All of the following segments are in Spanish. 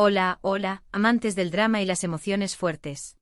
Hola, hola, amantes del drama y las emociones fuertes.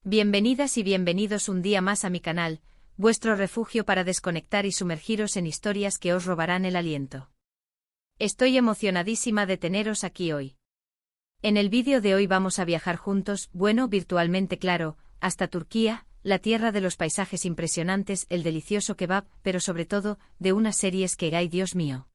Bienvenidas y bienvenidos un día más a mi canal, vuestro refugio para desconectar y sumergiros en historias que os robarán el aliento. Estoy emocionadísima de teneros aquí hoy. En el vídeo de hoy vamos a viajar juntos, bueno, virtualmente claro, hasta Turquía, la tierra de los paisajes impresionantes, el delicioso kebab, pero sobre todo, de unas series que ¡ay Dios mío!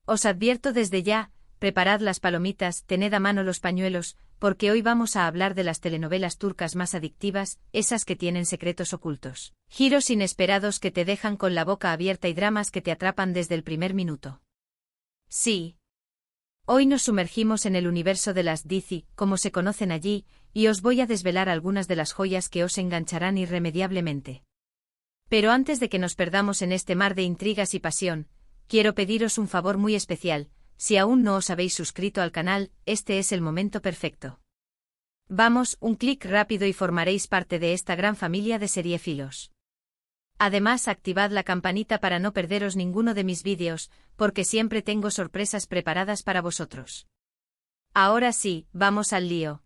Os advierto desde ya, preparad las palomitas, tened a mano los pañuelos, porque hoy vamos a hablar de las telenovelas turcas más adictivas, esas que tienen secretos ocultos, giros inesperados que te dejan con la boca abierta y dramas que te atrapan desde el primer minuto. Sí. Hoy nos sumergimos en el universo de las dizi, como se conocen allí, y os voy a desvelar algunas de las joyas que os engancharán irremediablemente. Pero antes de que nos perdamos en este mar de intrigas y pasión, quiero pediros un favor muy especial. Si aún no os habéis suscrito al canal, este es el momento perfecto. Vamos, un clic rápido y formaréis parte de esta gran familia de seriéfilos. Además, activad la campanita para no perderos ninguno de mis vídeos, porque siempre tengo sorpresas preparadas para vosotros. Ahora sí, vamos al lío.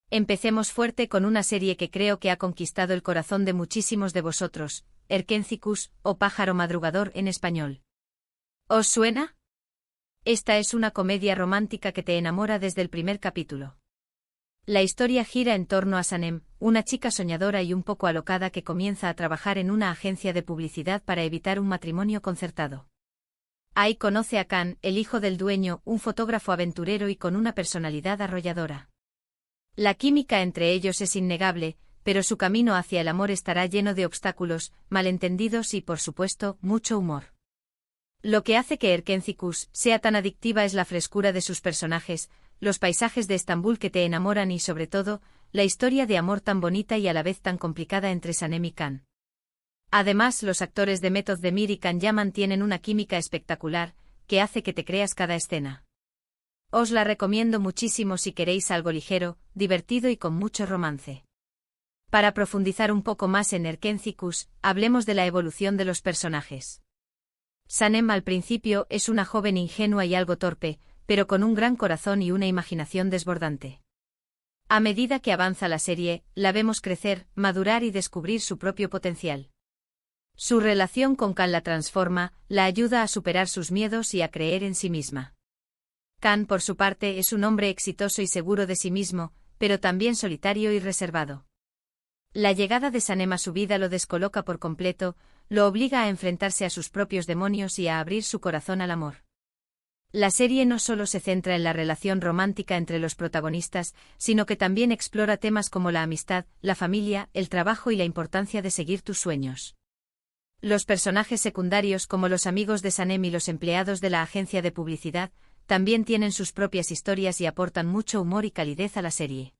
Empecemos fuerte con una serie que creo que ha conquistado el corazón de muchísimos de vosotros, Erkenzicus, o Pájaro Madrugador en español. ¿Os suena? Esta es una comedia romántica que te enamora desde el primer capítulo. La historia gira en torno a Sanem, una chica soñadora y un poco alocada que comienza a trabajar en una agencia de publicidad para evitar un matrimonio concertado. Ahí conoce a Can, el hijo del dueño, un fotógrafo aventurero y con una personalidad arrolladora. La química entre ellos es innegable, pero su camino hacia el amor estará lleno de obstáculos, malentendidos y, por supuesto, mucho humor. Lo que hace que Erkenzicus sea tan adictiva es la frescura de sus personajes, los paisajes de Estambul que te enamoran y, sobre todo, la historia de amor tan bonita y a la vez tan complicada entre Sanem y Can. Además, los actores de Method Demir y Can Yaman tienen una química espectacular, que hace que te creas cada escena. Os la recomiendo muchísimo si queréis algo ligero, divertido y con mucho romance. Para profundizar un poco más en Erkenzicus, hablemos de la evolución de los personajes. Sanem al principio es una joven ingenua y algo torpe, pero con un gran corazón y una imaginación desbordante. A medida que avanza la serie, la vemos crecer, madurar y descubrir su propio potencial. Su relación con Can la transforma, la ayuda a superar sus miedos y a creer en sí misma. Can, por su parte, es un hombre exitoso y seguro de sí mismo, pero también solitario y reservado. La llegada de Sanem a su vida lo descoloca por completo, lo obliga a enfrentarse a sus propios demonios y a abrir su corazón al amor. La serie no solo se centra en la relación romántica entre los protagonistas, sino que también explora temas como la amistad, la familia, el trabajo y la importancia de seguir tus sueños. Los personajes secundarios como los amigos de Sanem y los empleados de la agencia de publicidad, también tienen sus propias historias y aportan mucho humor y calidez a la serie.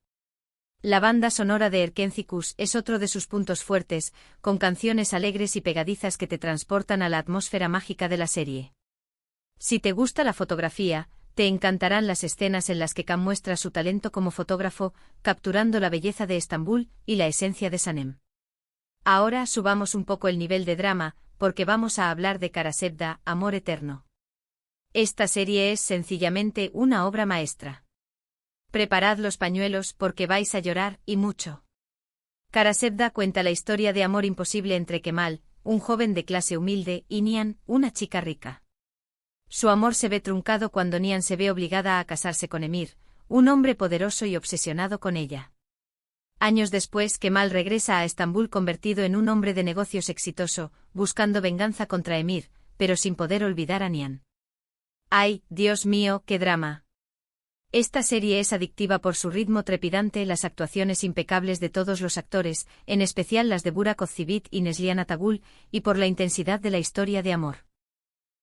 La banda sonora de Erkenzicus es otro de sus puntos fuertes, con canciones alegres y pegadizas que te transportan a la atmósfera mágica de la serie. Si te gusta la fotografía, te encantarán las escenas en las que Can muestra su talento como fotógrafo, capturando la belleza de Estambul y la esencia de Sanem. Ahora subamos un poco el nivel de drama, porque vamos a hablar de Karasevda, Amor Eterno. Esta serie es sencillamente una obra maestra. Preparad los pañuelos porque vais a llorar, y mucho. Karasevda cuenta la historia de amor imposible entre Kemal, un joven de clase humilde, y Nihan, una chica rica. Su amor se ve truncado cuando Nihan se ve obligada a casarse con Emir, un hombre poderoso y obsesionado con ella. Años después, Kemal regresa a Estambul convertido en un hombre de negocios exitoso, buscando venganza contra Emir, pero sin poder olvidar a Nihan. ¡Ay, Dios mío, qué drama! Esta serie es adictiva por su ritmo trepidante, las actuaciones impecables de todos los actores, en especial las de Burak Özçivit y Neslihan Atagul, y por la intensidad de la historia de amor.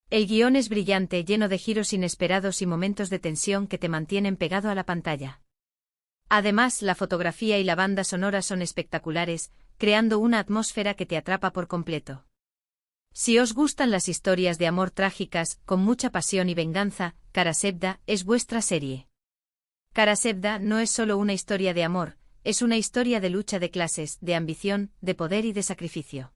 El guión es brillante, lleno de giros inesperados y momentos de tensión que te mantienen pegado a la pantalla. Además, la fotografía y la banda sonora son espectaculares, creando una atmósfera que te atrapa por completo. Si os gustan las historias de amor trágicas, con mucha pasión y venganza, Karasevda es vuestra serie. Karasevda no es solo una historia de amor, es una historia de lucha de clases, de ambición, de poder y de sacrificio.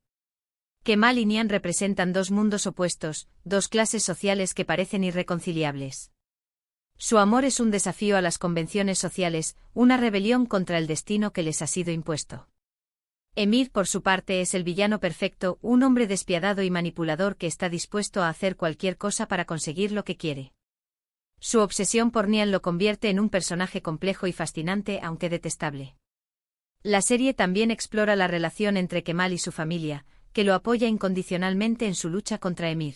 Kemal y Nihan representan dos mundos opuestos, dos clases sociales que parecen irreconciliables. Su amor es un desafío a las convenciones sociales, una rebelión contra el destino que les ha sido impuesto. Emir, por su parte, es el villano perfecto, un hombre despiadado y manipulador que está dispuesto a hacer cualquier cosa para conseguir lo que quiere. Su obsesión por Nian lo convierte en un personaje complejo y fascinante, aunque detestable. La serie también explora la relación entre Kemal y su familia, que lo apoya incondicionalmente en su lucha contra Emir.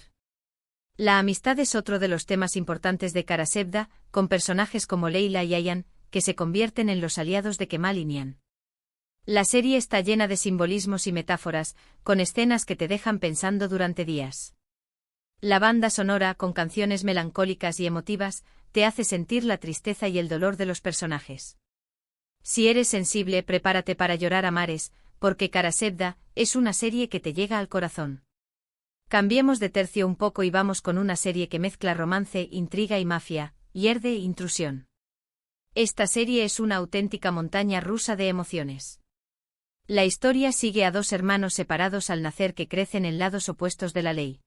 La amistad es otro de los temas importantes de Kara Sevda, con personajes como Leila y Ayan, que se convierten en los aliados de Kemal y Nian. La serie está llena de simbolismos y metáforas, con escenas que te dejan pensando durante días. La banda sonora, con canciones melancólicas y emotivas, te hace sentir la tristeza y el dolor de los personajes. Si eres sensible, prepárate para llorar a mares, porque Kara Sevda es una serie que te llega al corazón. Cambiemos de tercio un poco y vamos con una serie que mezcla romance, intriga y mafia, Yerde e intrusión. Esta serie es una auténtica montaña rusa de emociones. La historia sigue a dos hermanos separados al nacer que crecen en lados opuestos de la ley.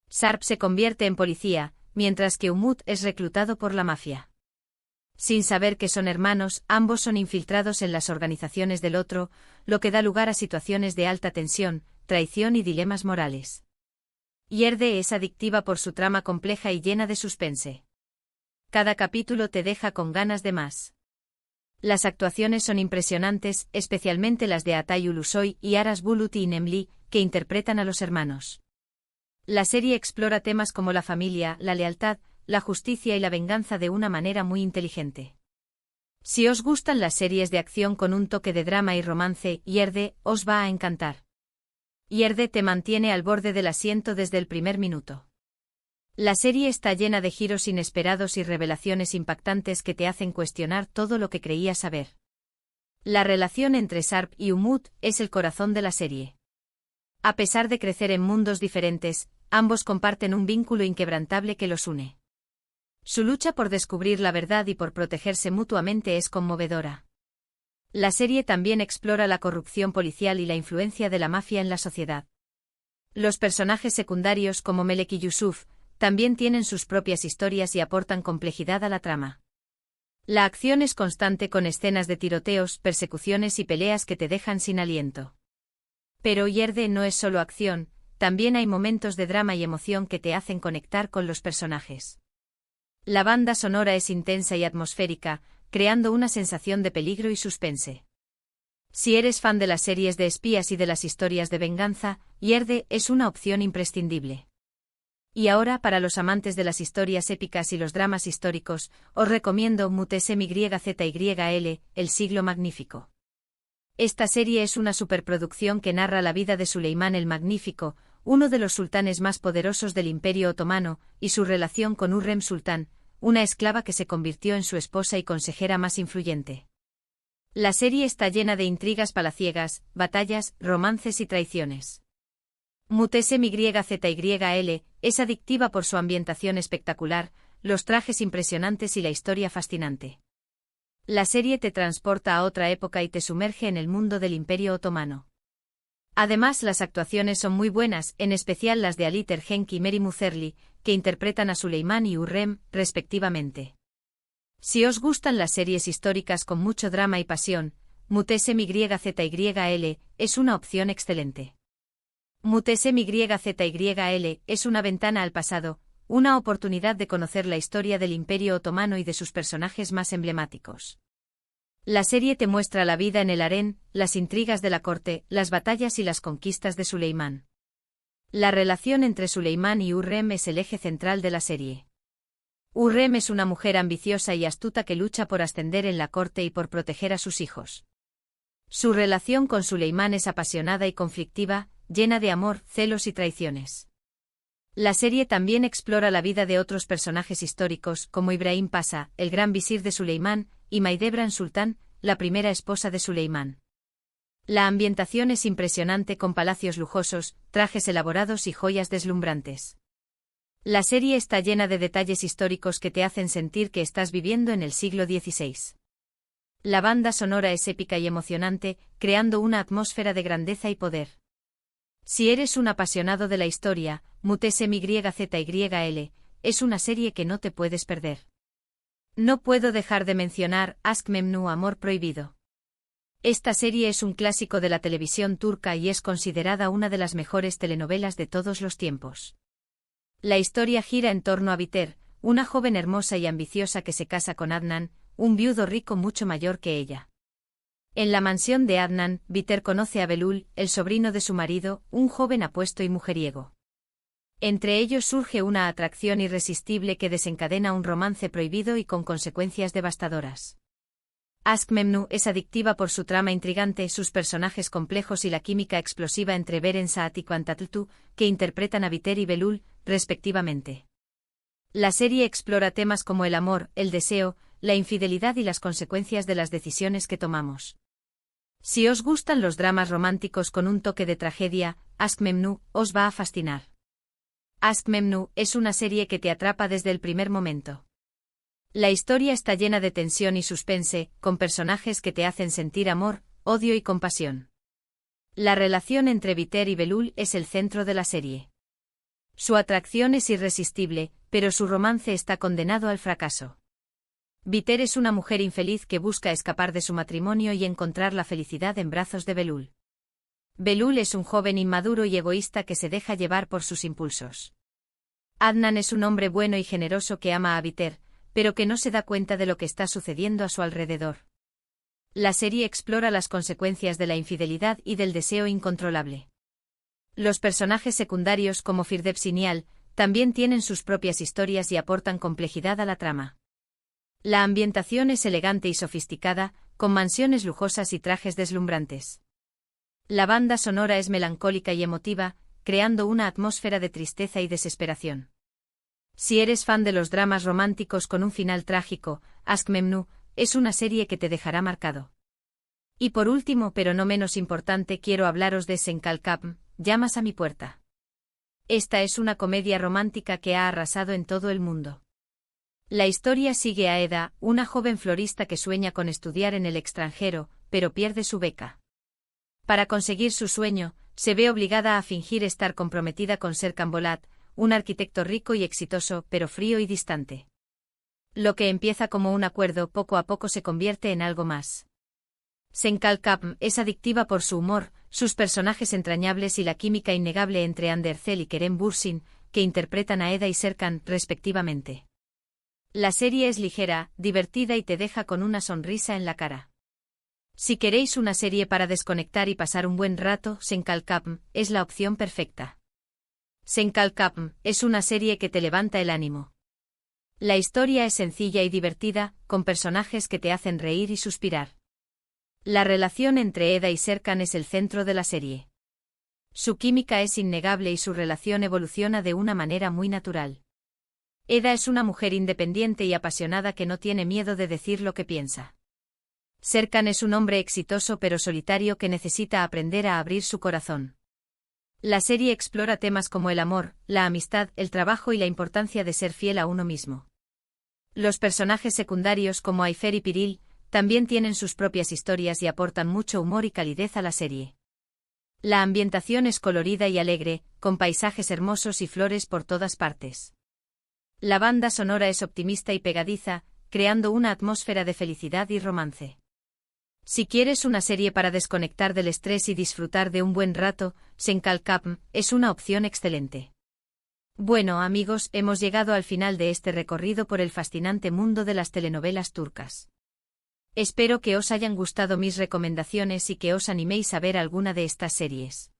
Sarp se convierte en policía, mientras que Umut es reclutado por la mafia. Sin saber que son hermanos, ambos son infiltrados en las organizaciones del otro, lo que da lugar a situaciones de alta tensión, traición y dilemas morales. Yerde es adictiva por su trama compleja y llena de suspense. Cada capítulo te deja con ganas de más. Las actuaciones son impresionantes, especialmente las de Atay Ulusoy y Aras Bulut y Nemli, que interpretan a los hermanos. La serie explora temas como la familia, la lealtad, la justicia y la venganza de una manera muy inteligente. Si os gustan las series de acción con un toque de drama y romance, Yerde os va a encantar. Yerde te mantiene al borde del asiento desde el primer minuto. La serie está llena de giros inesperados y revelaciones impactantes que te hacen cuestionar todo lo que creías saber. La relación entre Sarp y Umut es el corazón de la serie. A pesar de crecer en mundos diferentes, ambos comparten un vínculo inquebrantable que los une. Su lucha por descubrir la verdad y por protegerse mutuamente es conmovedora. La serie también explora la corrupción policial y la influencia de la mafia en la sociedad. Los personajes secundarios como Melek y Yusuf también tienen sus propias historias y aportan complejidad a la trama. La acción es constante con escenas de tiroteos, persecuciones y peleas que te dejan sin aliento. Pero Yerde no es solo acción, también hay momentos de drama y emoción que te hacen conectar con los personajes. La banda sonora es intensa y atmosférica, creando una sensación de peligro y suspense. Si eres fan de las series de espías y de las historias de venganza, Yerde es una opción imprescindible. Y ahora, para los amantes de las historias épicas y los dramas históricos, os recomiendo Mutesem YZYL, El siglo magnífico. Esta serie es una superproducción que narra la vida de Suleimán el Magnífico, uno de los sultanes más poderosos del Imperio Otomano, y su relación con Hürrem Sultán, una esclava que se convirtió en su esposa y consejera más influyente. La serie está llena de intrigas palaciegas, batallas, romances y traiciones. Mutesem YZYL es adictiva por su ambientación espectacular, los trajes impresionantes y la historia fascinante. La serie te transporta a otra época y te sumerge en el mundo del Imperio Otomano. Además, las actuaciones son muy buenas, en especial las de Ali Tergenk y Meri Muzerli, que interpretan a Suleimán y Hürrem, respectivamente. Si os gustan las series históricas con mucho drama y pasión, Mutesem YZYL es una opción excelente. Mutesem YZYL es una ventana al pasado, una oportunidad de conocer la historia del Imperio Otomano y de sus personajes más emblemáticos. La serie te muestra la vida en el harén, las intrigas de la corte, las batallas y las conquistas de Suleimán. La relación entre Suleimán y Hürrem es el eje central de la serie. Hürrem es una mujer ambiciosa y astuta que lucha por ascender en la corte y por proteger a sus hijos. Su relación con Suleimán es apasionada y conflictiva, llena de amor, celos y traiciones. La serie también explora la vida de otros personajes históricos como Ibrahim Pasha, el gran visir de Suleimán, y Maidebran Sultán, la primera esposa de Suleimán. La ambientación es impresionante con palacios lujosos, trajes elaborados y joyas deslumbrantes. La serie está llena de detalles históricos que te hacen sentir que estás viviendo en el siglo XVI. La banda sonora es épica y emocionante, creando una atmósfera de grandeza y poder. Si eres un apasionado de la historia, Mutesem YZYL es una serie que no te puedes perder. No puedo dejar de mencionar Aşk Memnu, Amor Prohibido. Esta serie es un clásico de la televisión turca y es considerada una de las mejores telenovelas de todos los tiempos. La historia gira en torno a Biter, una joven hermosa y ambiciosa que se casa con Adnan, un viudo rico mucho mayor que ella. En la mansión de Adnan, Biter conoce a Belul, el sobrino de su marido, un joven apuesto y mujeriego. Entre ellos surge una atracción irresistible que desencadena un romance prohibido y con consecuencias devastadoras. Aşk Memnu es adictiva por su trama intrigante, sus personajes complejos y la química explosiva entre Beren Saat y Kıvanç Tatlıtuğ, que interpretan a Biter y Belul, respectivamente. La serie explora temas como el amor, el deseo, la infidelidad y las consecuencias de las decisiones que tomamos. Si os gustan los dramas románticos con un toque de tragedia, Aşk Memnu os va a fascinar. Aşk Memnu es una serie que te atrapa desde el primer momento. La historia está llena de tensión y suspense, con personajes que te hacen sentir amor, odio y compasión. La relación entre Biter y Belul es el centro de la serie. Su atracción es irresistible, pero su romance está condenado al fracaso. Biter es una mujer infeliz que busca escapar de su matrimonio y encontrar la felicidad en brazos de Belul. Belul es un joven inmaduro y egoísta que se deja llevar por sus impulsos. Adnan es un hombre bueno y generoso que ama a Biter, pero que no se da cuenta de lo que está sucediendo a su alrededor. La serie explora las consecuencias de la infidelidad y del deseo incontrolable. Los personajes secundarios como Firdevs y Nihal también tienen sus propias historias y aportan complejidad a la trama. La ambientación es elegante y sofisticada, con mansiones lujosas y trajes deslumbrantes. La banda sonora es melancólica y emotiva, creando una atmósfera de tristeza y desesperación. Si eres fan de los dramas románticos con un final trágico, Aşk Memnu es una serie que te dejará marcado. Y por último, pero no menos importante, quiero hablaros de Sen Kalkapm, Llamas a mi puerta. Esta es una comedia romántica que ha arrasado en todo el mundo. La historia sigue a Eda, una joven florista que sueña con estudiar en el extranjero, pero pierde su beca. Para conseguir su sueño, se ve obligada a fingir estar comprometida con Serkan Bolat, un arquitecto rico y exitoso, pero frío y distante. Lo que empieza como un acuerdo poco a poco se convierte en algo más. Sen Kalkapm es adictiva por su humor, sus personajes entrañables y la química innegable entre Hande Erçel y Kerem Bürsin, que interpretan a Eda y Serkan, respectivamente. La serie es ligera, divertida y te deja con una sonrisa en la cara. Si queréis una serie para desconectar y pasar un buen rato, Sen Kalkapm es la opción perfecta. Sen Kalkapm es una serie que te levanta el ánimo. La historia es sencilla y divertida, con personajes que te hacen reír y suspirar. La relación entre Eda y Serkan es el centro de la serie. Su química es innegable y su relación evoluciona de una manera muy natural. Eda es una mujer independiente y apasionada que no tiene miedo de decir lo que piensa. Serkan es un hombre exitoso pero solitario que necesita aprender a abrir su corazón. La serie explora temas como el amor, la amistad, el trabajo y la importancia de ser fiel a uno mismo. Los personajes secundarios como Ayfer y Piril también tienen sus propias historias y aportan mucho humor y calidez a la serie. La ambientación es colorida y alegre, con paisajes hermosos y flores por todas partes. La banda sonora es optimista y pegadiza, creando una atmósfera de felicidad y romance. Si quieres una serie para desconectar del estrés y disfrutar de un buen rato, Sen Kalkapm es una opción excelente. Bueno amigos, hemos llegado al final de este recorrido por el fascinante mundo de las telenovelas turcas. Espero que os hayan gustado mis recomendaciones y que os animéis a ver alguna de estas series.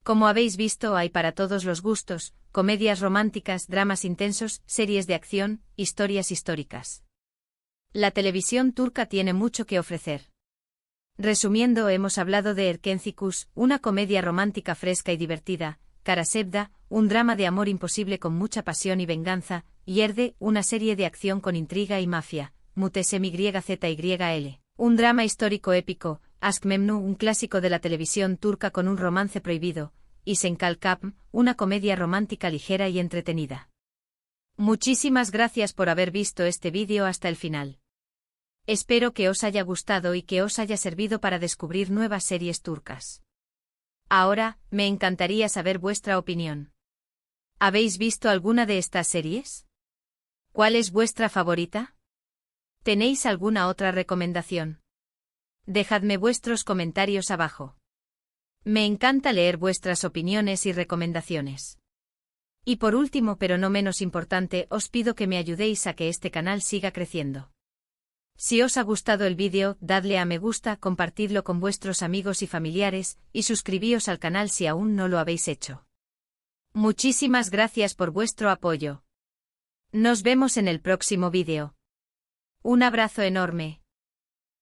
Como habéis visto, hay para todos los gustos, comedias románticas, dramas intensos, series de acción, historias históricas. La televisión turca tiene mucho que ofrecer. Resumiendo, hemos hablado de Erkencikus, una comedia romántica fresca y divertida, Karasevda, un drama de amor imposible con mucha pasión y venganza, Yerde, una serie de acción con intriga y mafia, Mutesem-YZYL, un drama histórico épico, Aşk Memnu, un clásico de la televisión turca con un romance prohibido, y Sen Kalkapm, una comedia romántica ligera y entretenida. Muchísimas gracias por haber visto este vídeo hasta el final. Espero que os haya gustado y que os haya servido para descubrir nuevas series turcas. Ahora, me encantaría saber vuestra opinión. ¿Habéis visto alguna de estas series? ¿Cuál es vuestra favorita? ¿Tenéis alguna otra recomendación? Dejadme vuestros comentarios abajo. Me encanta leer vuestras opiniones y recomendaciones. Y por último, pero no menos importante, os pido que me ayudéis a que este canal siga creciendo. Si os ha gustado el vídeo, dadle a me gusta, compartidlo con vuestros amigos y familiares, y suscribíos al canal si aún no lo habéis hecho. Muchísimas gracias por vuestro apoyo. Nos vemos en el próximo vídeo. Un abrazo enorme.